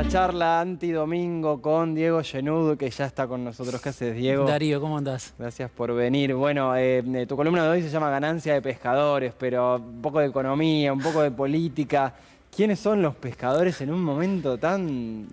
Una charla antidomingo con Diego Genud, que ya está con nosotros. ¿Qué haces, Diego? Darío, ¿cómo andás? Gracias por venir. Bueno, tu columna de hoy se llama Ganancia de Pescadores, pero un poco de economía, un poco de política. ¿Quiénes son los pescadores en un momento tan...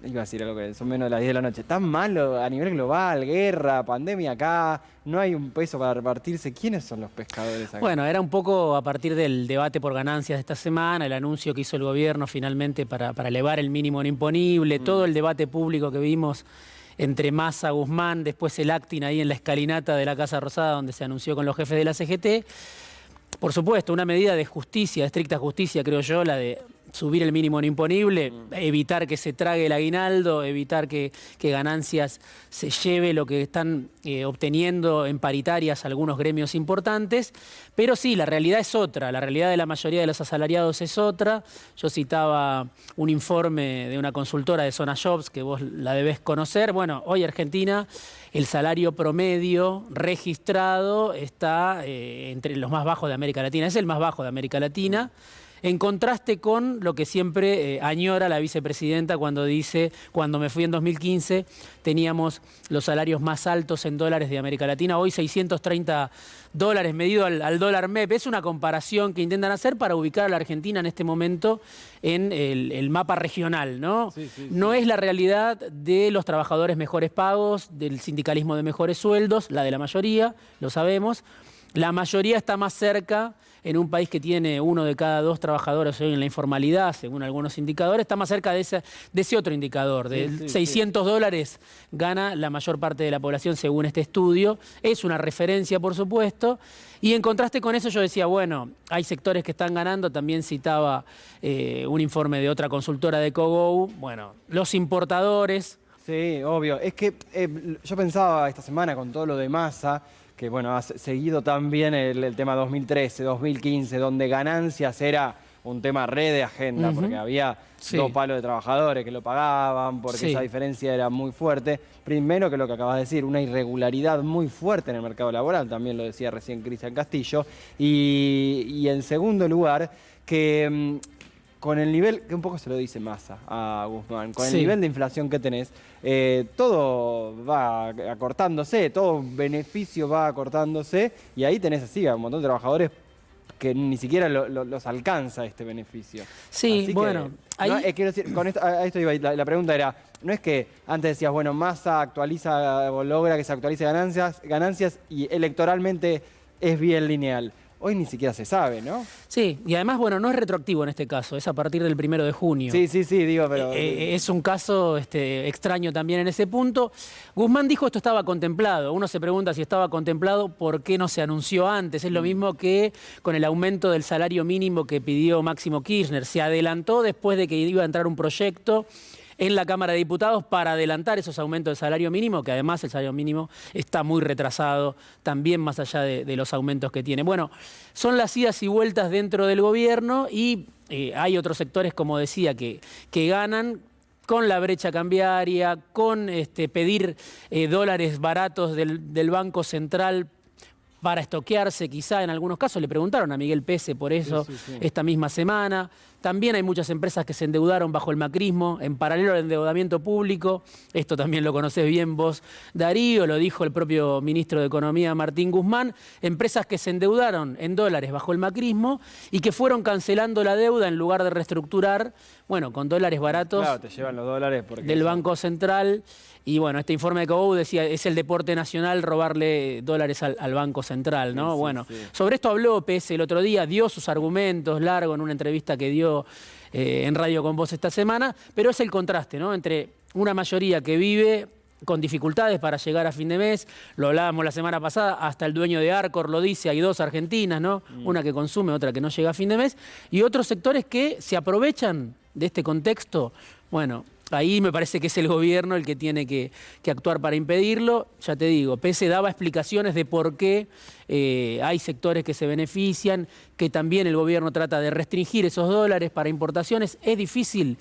Iba a decir algo que son menos de las 10 de la noche. Tan malo a nivel global, guerra, pandemia acá, no hay un peso para repartirse. ¿Quiénes son los pescadores acá? Bueno, era un poco a partir del debate por ganancias de esta semana, el anuncio que hizo el gobierno finalmente para elevar el mínimo no imponible, todo el debate público que vimos entre Massa, Guzmán, después el acting ahí en la escalinata de la Casa Rosada donde se anunció con los jefes de la CGT. Por supuesto, una medida de justicia, de estricta justicia, creo yo, la de subir el mínimo no imponible, evitar que se trague el aguinaldo, evitar que ganancias se lleve lo que están obteniendo en paritarias algunos gremios importantes. Pero sí, la realidad es otra, la realidad de la mayoría de los asalariados es otra. Yo citaba un informe de una consultora de Zona Jobs, que vos la debés conocer. Bueno, hoy Argentina, el salario promedio registrado está entre los más bajos de América Latina, es el más bajo de América Latina. En contraste con lo que siempre añora la vicepresidenta cuando dice, cuando me fui en 2015, teníamos los salarios más altos en dólares de América Latina, hoy 630 dólares medido al dólar MEP. Es una comparación que intentan hacer para ubicar a la Argentina en este momento en el mapa regional, ¿no? No es la realidad de los trabajadores mejores pagos, del sindicalismo de mejores sueldos, la de la mayoría, lo sabemos. La mayoría está más cerca, en un país que tiene 1 de cada 2 trabajadores hoy en la informalidad, según algunos indicadores, está más cerca de ese otro indicador. De 600 dólares gana la mayor parte de la población según este estudio. Es una referencia, por supuesto. Y en contraste con eso yo decía, bueno, hay sectores que están ganando. También citaba un informe de otra consultora de Cogou. Bueno, los importadores. Sí, obvio. Es que yo pensaba esta semana con todo lo de Massa, que bueno, ha seguido también el tema 2013, 2015, donde ganancias era un tema re de agenda, porque había 2 palos de trabajadores que lo pagaban, porque esa diferencia era muy fuerte. Primero, que lo que acabas de decir, una irregularidad muy fuerte en el mercado laboral, también lo decía recién Cristian Castillo. Y en segundo lugar, que... con el nivel, que un poco se lo dice Massa a Guzmán, con el nivel de inflación que tenés, todo va acortándose, todo beneficio va acortándose, y ahí tenés así a un montón de trabajadores que ni siquiera los alcanza este beneficio. Sí, así bueno. Que, no, quiero decir, con esto, a esto iba, la pregunta era, no es que antes decías, bueno, Massa actualiza o logra que se actualice ganancias y electoralmente es bien lineal. Hoy ni siquiera se sabe, ¿no? Sí, y además, bueno, no es retroactivo en este caso, es a partir del 1 de junio. Sí, digo, pero... es un caso extraño también en ese punto. Guzmán dijo esto estaba contemplado. Uno se pregunta si estaba contemplado, ¿por qué no se anunció antes? Es lo mismo que con el aumento del salario mínimo que pidió Máximo Kirchner. Se adelantó después de que iba a entrar un proyecto en la Cámara de Diputados para adelantar esos aumentos del salario mínimo, que además el salario mínimo está muy retrasado, también más allá de los aumentos que tiene. Bueno, son las idas y vueltas dentro del gobierno y hay otros sectores, como decía, que ganan con la brecha cambiaria, con pedir dólares baratos del Banco Central para estoquearse, quizá en algunos casos. Le preguntaron a Miguel Pese por eso esta misma semana. También hay muchas empresas que se endeudaron bajo el macrismo, en paralelo al endeudamiento público. Esto también lo conocés bien vos, Darío, lo dijo el propio ministro de Economía, Martín Guzmán. Empresas que se endeudaron en dólares bajo el macrismo y que fueron cancelando la deuda en lugar de reestructurar, bueno, con dólares baratos. Claro, te llevan los dólares porque del Banco Central. Y bueno, este informe de Cogou decía, es el deporte nacional robarle dólares al Banco Central, ¿no? Sobre esto habló Pese el otro día, dio sus argumentos largo en una entrevista que dio en Radio con Vos esta semana, pero es el contraste, ¿no? Entre una mayoría que vive con dificultades para llegar a fin de mes, lo hablábamos la semana pasada, hasta el dueño de Arcor lo dice, hay 2 argentinas, ¿no? Una que consume, otra que no llega a fin de mes, y otros sectores que se aprovechan de este contexto. Bueno, ahí me parece que es el gobierno el que tiene que actuar para impedirlo. Ya te digo, Pese daba explicaciones de por qué hay sectores que se benefician, que también el gobierno trata de restringir esos dólares para importaciones. Es difícil,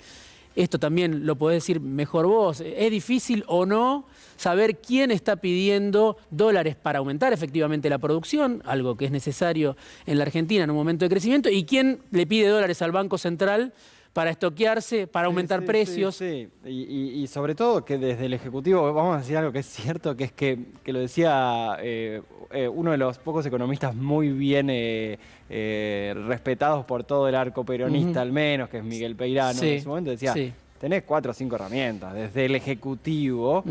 esto también lo podés decir mejor vos, es difícil o no saber quién está pidiendo dólares para aumentar efectivamente la producción, algo que es necesario en la Argentina en un momento de crecimiento, y quién le pide dólares al Banco Central para estoquearse, para aumentar precios. Sí. Y sobre todo que desde el Ejecutivo, vamos a decir algo que es cierto, que es que lo decía uno de los pocos economistas muy bien respetados por todo el arco peronista, al menos, que es Miguel Peirano, en ese momento decía... Tenés 4 o 5 herramientas desde el Ejecutivo,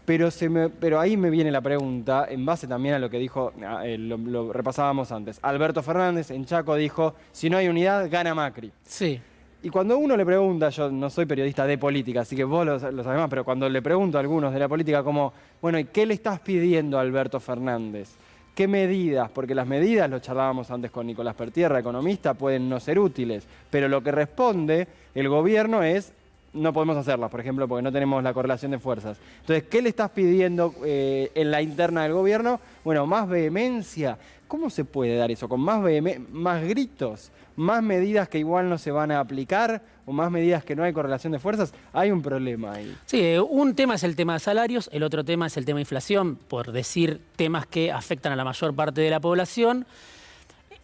pero ahí me viene la pregunta, en base también a lo que dijo, lo repasábamos antes. Alberto Fernández en Chaco dijo, si no hay unidad, gana Macri. Sí. Y cuando uno le pregunta, yo no soy periodista de política, así que vos lo sabés más, pero cuando le pregunto a algunos de la política como, bueno, ¿y qué le estás pidiendo a Alberto Fernández? ¿Qué medidas? Porque las medidas, lo charlábamos antes con Nicolás Pertierra, economista, pueden no ser útiles, pero lo que responde el gobierno es... no podemos hacerlas, por ejemplo, porque no tenemos la correlación de fuerzas. Entonces, ¿qué le estás pidiendo en la interna del gobierno? Bueno, más vehemencia. ¿Cómo se puede dar eso? ¿Con más gritos? ¿Más medidas que igual no se van a aplicar? ¿O más medidas que no hay correlación de fuerzas? Hay un problema ahí. Sí, un tema es el tema de salarios, el otro tema es el tema de inflación, por decir temas que afectan a la mayor parte de la población.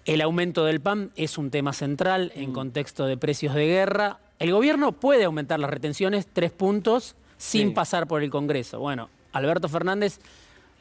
El aumento del pan es un tema central en contexto de precios de guerra. El gobierno puede aumentar las retenciones 3 puntos sin pasar por el Congreso. Bueno, Alberto Fernández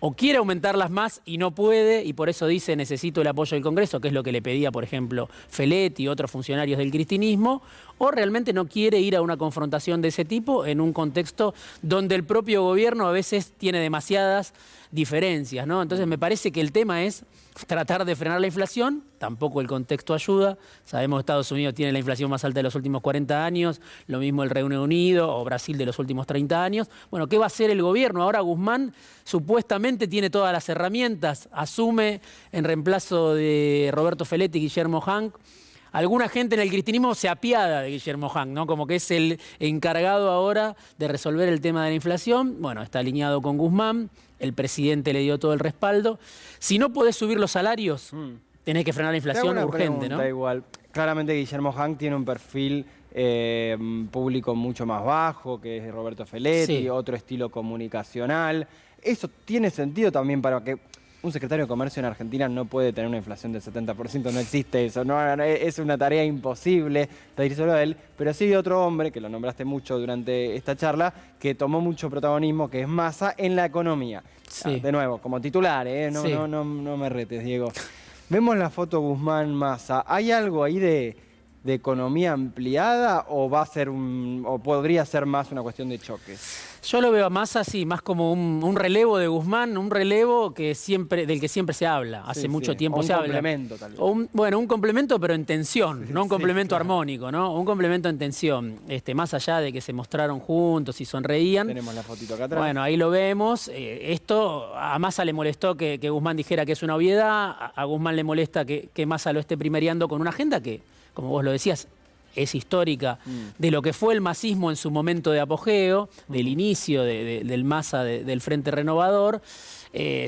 o quiere aumentarlas más y no puede, y por eso dice necesito el apoyo del Congreso, que es lo que le pedía, por ejemplo, Feletti y otros funcionarios del cristinismo, o realmente no quiere ir a una confrontación de ese tipo en un contexto donde el propio gobierno a veces tiene demasiadas diferencias, ¿no? Entonces me parece que el tema es tratar de frenar la inflación, tampoco el contexto ayuda. Sabemos que Estados Unidos tiene la inflación más alta de los últimos 40 años, lo mismo el Reino Unido o Brasil de los últimos 30 años. Bueno, ¿qué va a hacer el gobierno? Ahora Guzmán supuestamente tiene todas las herramientas, asume en reemplazo de Roberto Feletti y Guillermo Hanc. Alguna gente en el cristinismo se apiada de Guillermo Hanc, ¿no? Como que es el encargado ahora de resolver el tema de la inflación. Bueno, está alineado con Guzmán, el presidente le dio todo el respaldo. Si no podés subir los salarios, tenés que frenar la inflación urgente, ¿no? Igual. Claramente Guillermo Hanc tiene un perfil público mucho más bajo, que es Roberto Feletti, otro estilo comunicacional. Eso tiene sentido también para que... Un secretario de Comercio en Argentina no puede tener una inflación del 70%, no existe eso, es una tarea imposible pedírselo a él, pero sí hay otro hombre, que lo nombraste mucho durante esta charla, que tomó mucho protagonismo, que es Massa en la economía. Sí. De nuevo, como titular, no me retes, Diego. Vemos la foto Guzmán-Massa, ¿hay algo ahí de economía ampliada o va a ser o podría ser más una cuestión de choques? Yo lo veo a Massa así, más como un relevo de Guzmán, un relevo del que siempre se habla, hace mucho tiempo se habla. Un complemento, tal vez. Bueno, un complemento pero en tensión, no un complemento armónico, ¿no? Un complemento en tensión, más allá de que se mostraron juntos y sonreían. Tenemos la fotito acá atrás. Bueno, ahí lo vemos. Esto a Massa le molestó que Guzmán dijera que es una obviedad, a Guzmán le molesta que Massa lo esté primereando con una agenda que, como vos lo decías, es histórica de lo que fue el masismo en su momento de apogeo, del inicio del Massa del Frente Renovador.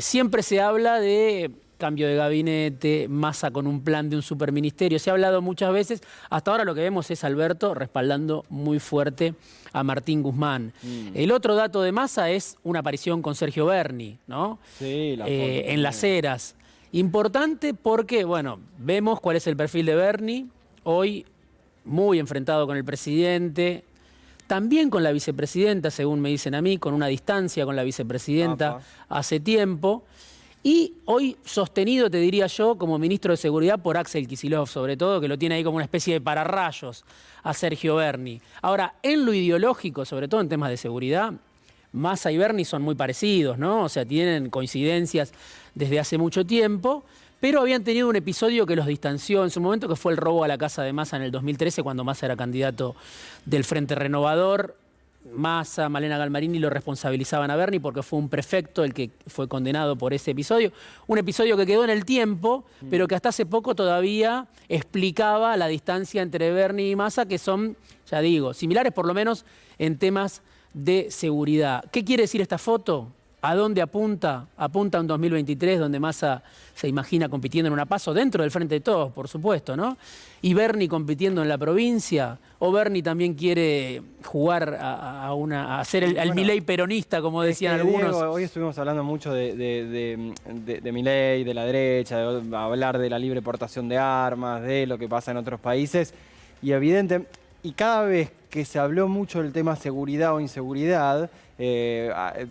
Siempre se habla de cambio de gabinete, Massa con un plan de un superministerio. Se ha hablado muchas veces. Hasta ahora lo que vemos es Alberto respaldando muy fuerte a Martín Guzmán. El otro dato de Massa es una aparición con Sergio Berni, ¿no? Sí, la foto en Las Heras. Importante porque, bueno, vemos cuál es el perfil de Berni. Hoy muy enfrentado con el presidente, también con la vicepresidenta, según me dicen a mí, con una distancia con la vicepresidenta hace tiempo, y hoy sostenido, te diría yo, como ministro de Seguridad por Axel Kicillof, sobre todo, que lo tiene ahí como una especie de pararrayos a Sergio Berni. Ahora, en lo ideológico, sobre todo en temas de seguridad, Massa y Berni son muy parecidos, ¿no? O sea, tienen coincidencias desde hace mucho tiempo, pero habían tenido un episodio que los distanció en su momento, que fue el robo a la casa de Massa en el 2013, cuando Massa era candidato del Frente Renovador. Massa, Malena Galmarini lo responsabilizaban a Berni porque fue un prefecto el que fue condenado por ese episodio. Un episodio que quedó en el tiempo, pero que hasta hace poco todavía explicaba la distancia entre Berni y Massa, que son, ya digo, similares por lo menos en temas de seguridad. ¿Qué quiere decir esta foto? ¿A dónde apunta? Apunta a un 2023 donde Massa se imagina compitiendo en una PASO dentro del Frente de Todos, por supuesto, ¿no? Y Berni compitiendo en la provincia. ¿O Berni también quiere jugar a ser el Milei peronista, como decían algunos? Diego, hoy estuvimos hablando mucho de Milei, de la derecha, de hablar de la libre portación de armas, de lo que pasa en otros países. Y evidente, Y cada vez que se habló mucho del tema seguridad o inseguridad,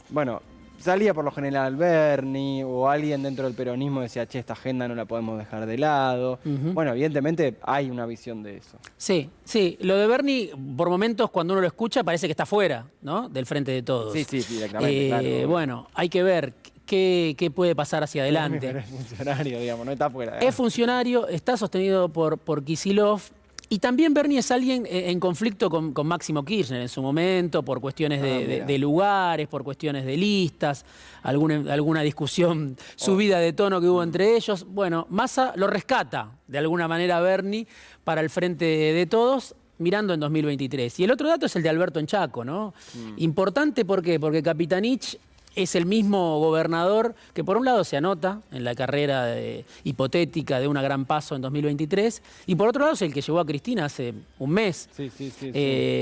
bueno, salía por lo general Bernie o alguien dentro del peronismo decía, che, esta agenda no la podemos dejar de lado. Bueno, evidentemente hay una visión de eso. Sí, sí. Lo de Bernie, por momentos, cuando uno lo escucha, parece que está fuera, ¿no? Del frente de todos. Sí, sí, directamente, claro. Bueno, hay que ver qué puede pasar hacia adelante. Pero es funcionario, digamos, no está fuera. Es funcionario, está sostenido por Kicillof. Y también Bernie es alguien en conflicto con Máximo Kirchner en su momento, por cuestiones de lugares, por cuestiones de listas, alguna discusión subida de tono que hubo entre ellos. Bueno, Massa lo rescata de alguna manera a Bernie para el frente de todos, mirando en 2023. Y el otro dato es el de Alberto en Chaco, ¿no? Importante, ¿por qué? Porque Capitanich es el mismo gobernador que por un lado se anota en la carrera hipotética de una gran paso en 2023 y por otro lado es el que llevó a Cristina hace un mes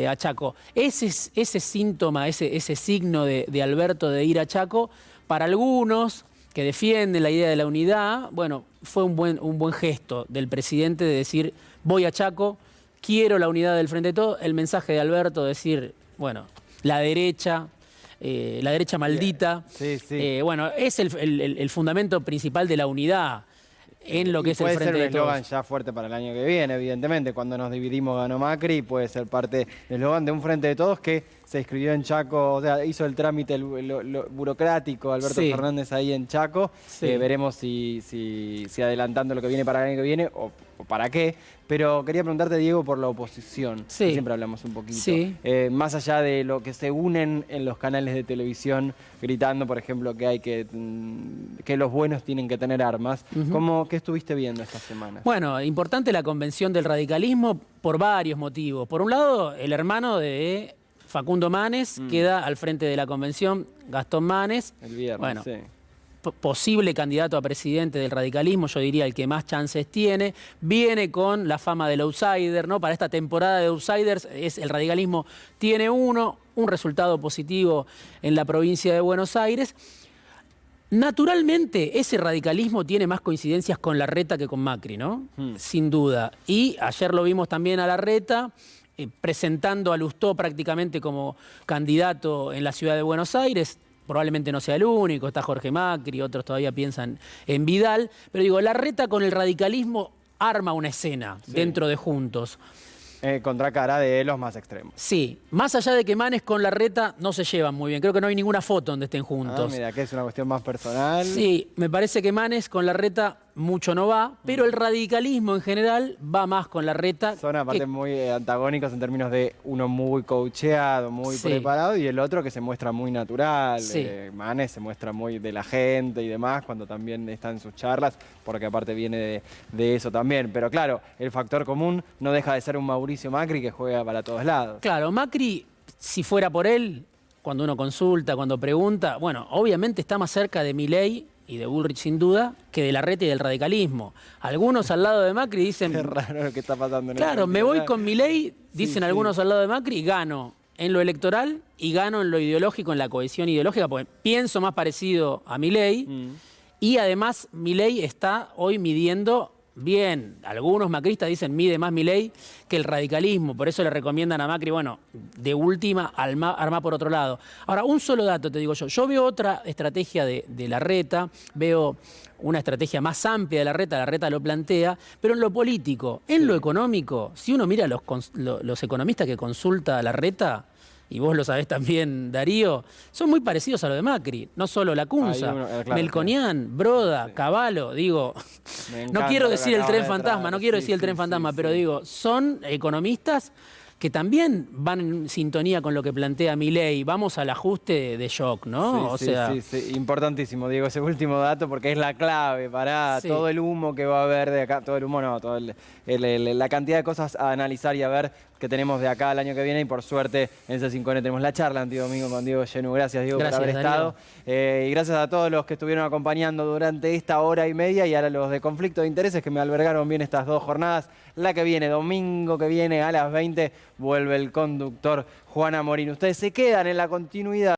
a Chaco. Ese síntoma, ese signo de Alberto de ir a Chaco, para algunos que defienden la idea de la unidad, bueno, fue un buen gesto del presidente de decir, voy a Chaco, quiero la unidad del Frente de Todos. El mensaje de Alberto de decir, bueno, la derecha maldita. Bueno, es el fundamento principal de la unidad en lo que es el Frente de Todos. Puede ser un eslogan ya fuerte para el año que viene, evidentemente. Cuando nos dividimos ganó Macri, puede ser parte del eslogan de un Frente de Todos que se inscribió en Chaco, o sea, hizo el trámite lo burocrático, Alberto Fernández ahí en Chaco. Veremos si adelantando lo que viene para el año que viene o para qué. Pero quería preguntarte, Diego, por la oposición. Que siempre hablamos un poquito. Más allá de lo que se unen en los canales de televisión, gritando, por ejemplo, que los buenos tienen que tener armas. ¿Qué estuviste viendo esta semana? Bueno, importante la convención del radicalismo por varios motivos. Por un lado, el hermano de Facundo Manes queda al frente de la convención, Gastón Manes. El viernes, bueno, posible candidato a presidente del radicalismo, yo diría el que más chances tiene, viene con la fama del outsider, ¿no? Para esta temporada de outsiders, el radicalismo tiene un resultado positivo en la provincia de Buenos Aires. Naturalmente, ese radicalismo tiene más coincidencias con Larreta que con Macri, ¿no? Sin duda. Y ayer lo vimos también a Larreta, presentando a Lustó prácticamente como candidato en la ciudad de Buenos Aires. Probablemente no sea el único, está Jorge Macri, otros todavía piensan en Vidal. Pero digo, Larreta con el radicalismo arma una escena dentro de Juntos. Contracara de los más extremos. Sí, más allá de que Manes con Larreta no se llevan muy bien. Creo que no hay ninguna foto donde estén juntos. Mira, que es una cuestión más personal. Sí, me parece que Manes con Larreta mucho no va, pero el radicalismo en general va más con Larreta. Son aparte muy antagónicos en términos de uno muy coacheado, muy preparado, y el otro que se muestra muy natural. Manes se muestra muy de la gente y demás, cuando también está en sus charlas, porque aparte viene de eso también. Pero claro, el factor común no deja de ser un Mauricio Macri que juega para todos lados. Claro, Macri, si fuera por él, cuando uno consulta, cuando pregunta, bueno, obviamente está más cerca de Milei y de Bullrich sin duda, que de Larreta y del radicalismo. Algunos al lado de Macri dicen... Qué raro lo que está pasando en Claro, me voy con Milei, dicen algunos al lado de Macri, gano en lo electoral y gano en lo ideológico, en la cohesión ideológica, porque pienso más parecido a Milei y además Milei está hoy midiendo... Bien, algunos macristas dicen mide más Milei que el radicalismo, por eso le recomiendan a Macri, bueno, de última, armar por otro lado. Ahora, un solo dato te digo yo veo otra estrategia de Larreta, veo una estrategia más amplia de Larreta lo plantea, pero en lo político, en lo económico, si uno mira los economistas que consulta Larreta, y vos lo sabés también, Darío, son muy parecidos a lo de Macri. No solo Lacunza, Melconian, Broda, Cavallo, digo, no quiero decir el tren fantasma, pero digo, son economistas que también van en sintonía con lo que plantea Milei. Vamos al ajuste de shock, ¿no? Sí, importantísimo, Diego, ese último dato, porque es la clave para todo el humo que va a haber de acá, todo el humo no, la cantidad de cosas a analizar y a ver que tenemos de acá al año que viene, y por suerte en C5N tenemos la charla antidomingo con Diego Genu. Gracias, Diego, por haber estado. Y gracias a todos los que estuvieron acompañando durante esta hora y media, y ahora los de conflicto de intereses que me albergaron bien estas 2 jornadas. La que viene, domingo que viene a las 20, vuelve el conductor Juan Amorín. Ustedes se quedan en la continuidad.